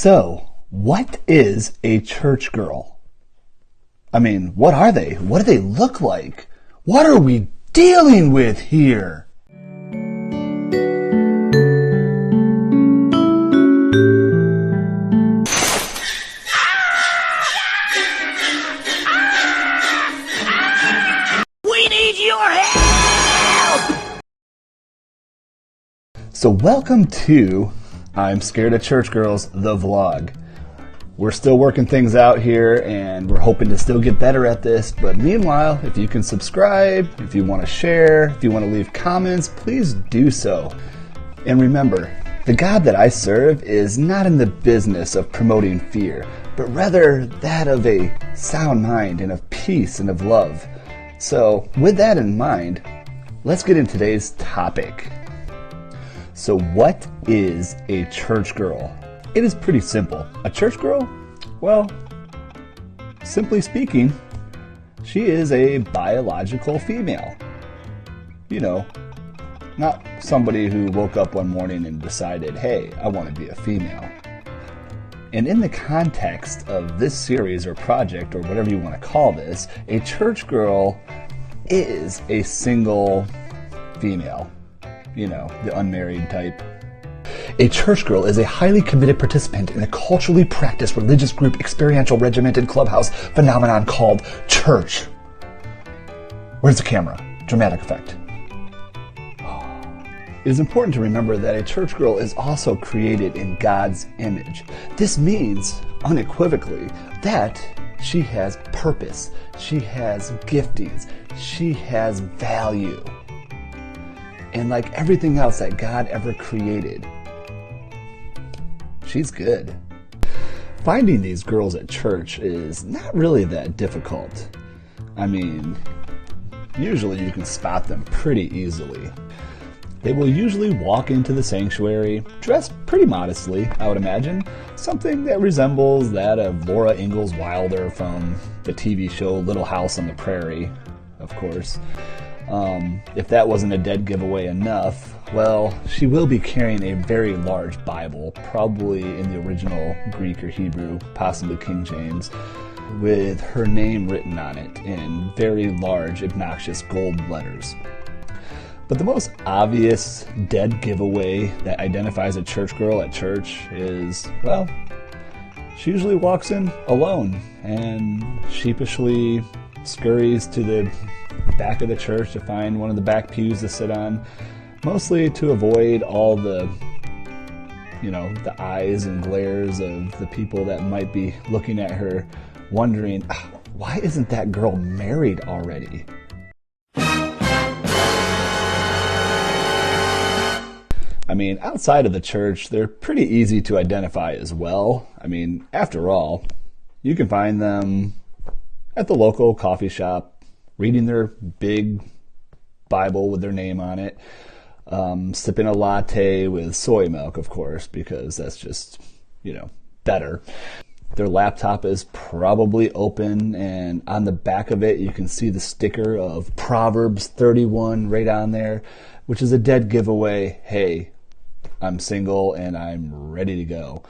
So, what is a church girl? I mean, what are they? What do they look like? What are we dealing with here? We need your help! So welcome to I'm Scared of Church Girls, the vlog. We're still working things out here and we're hoping to still get better at this, but meanwhile, if you can subscribe, if you want to share, if you want to leave comments, please do so. And remember, the God that I serve is not in the business of promoting fear, but rather that of a sound mind and of peace and of love. So with that in mind, let's get into today's topic. So what is a church girl? It is pretty simple. A church girl? Well, simply speaking, she is a biological female. You know, not somebody who woke up one morning and decided, hey, I want to be a female. And in the context of this series or project or whatever you want to call this, a church girl is a single female. You know, the unmarried type. A church girl is a highly committed participant in a culturally practiced religious group experiential regimented clubhouse phenomenon called church. Where's the camera? Dramatic effect. It is important to remember that a church girl is also created in God's image. This means, unequivocally, that she has purpose, she has giftings, she has value. And like everything else that God ever created, she's good. Finding these girls at church is not really that difficult. I mean, usually you can spot them pretty easily. They will usually walk into the sanctuary dressed pretty modestly, I would imagine. Something that resembles that of Laura Ingalls Wilder from the TV show Little House on the Prairie, of course. If that wasn't a dead giveaway enough, well, she will be carrying a very large Bible, probably in the original Greek or Hebrew, possibly King James, with her name written on it in very large, obnoxious gold letters. But the most obvious dead giveaway that identifies a church girl at church is, well, she usually walks in alone and sheepishly scurries to the back of the church to find one of the back pews to sit on, mostly to avoid all the, the eyes and glares of the people that might be looking at her, wondering, why isn't that girl married already? I mean, outside of the church, they're pretty easy to identify as well. I mean, after all, you can find them at the local coffee shop, reading their big Bible with their name on it, sipping a latte with soy milk, of course, because that's just, better. Their laptop is probably open, and on the back of it, you can see the sticker of Proverbs 31 right on there, which is a dead giveaway. Hey, I'm single and I'm ready to go.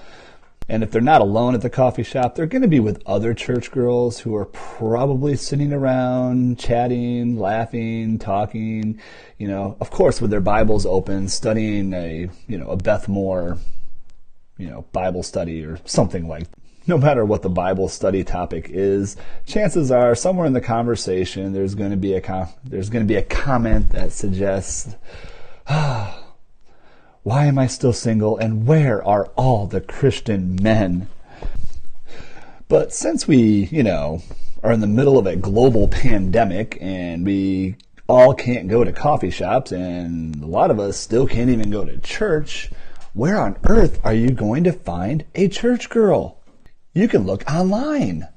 And if they're not alone at the coffee shop, they're going to be with other church girls who are probably sitting around, chatting, laughing, talking, of course with their Bibles open, studying a Beth Moore, Bible study or something like that. No matter what the Bible study topic is, chances are somewhere in the conversation there's going to be a comment that suggests, why am I still single, and where are all the Christian men? But since we, are in the middle of a global pandemic and we all can't go to coffee shops and a lot of us still can't even go to church, where on earth are you going to find a church girl? You can look online.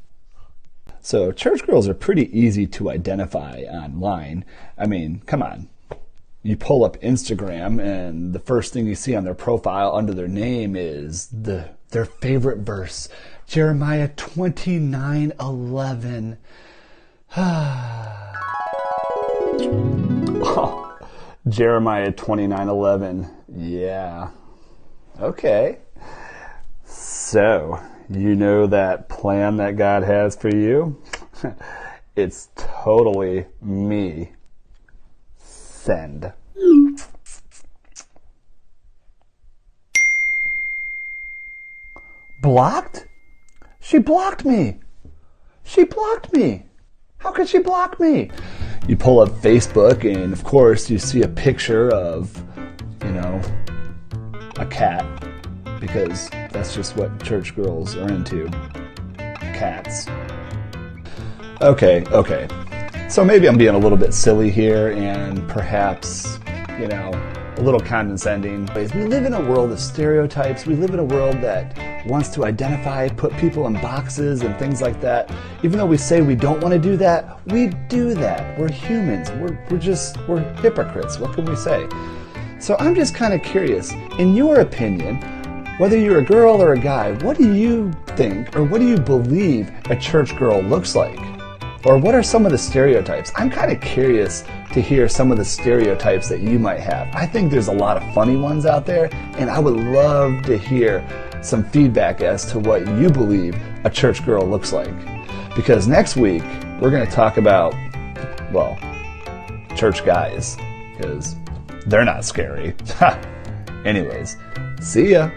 So church girls are pretty easy to identify online. I mean, come on. You pull up Instagram and the first thing you see on their profile under their name is their favorite verse, Jeremiah 29:11. Oh, Jeremiah 29:11. Yeah. Okay. So, you know that plan that God has for you? It's totally me. Send. Blocked? She blocked me. She blocked me. How could she block me? You pull up Facebook and of course you see a picture of, a cat, because that's just what church girls are into. Cats. Okay. So maybe I'm being a little bit silly here and perhaps, a little condescending. We live in a world of stereotypes. We live in a world that wants to identify, put people in boxes and things like that. Even though we say we don't want to do that, we do that. We're humans. We're hypocrites. What can we say? So I'm just kind of curious, in your opinion, whether you're a girl or a guy, what do you think or what do you believe a church girl looks like? Or what are some of the stereotypes? I'm kind of curious to hear some of the stereotypes that you might have. I think there's a lot of funny ones out there, and I would love to hear some feedback as to what you believe a church girl looks like. Because next week, we're going to talk about, church guys, because they're not scary. Anyways, see ya.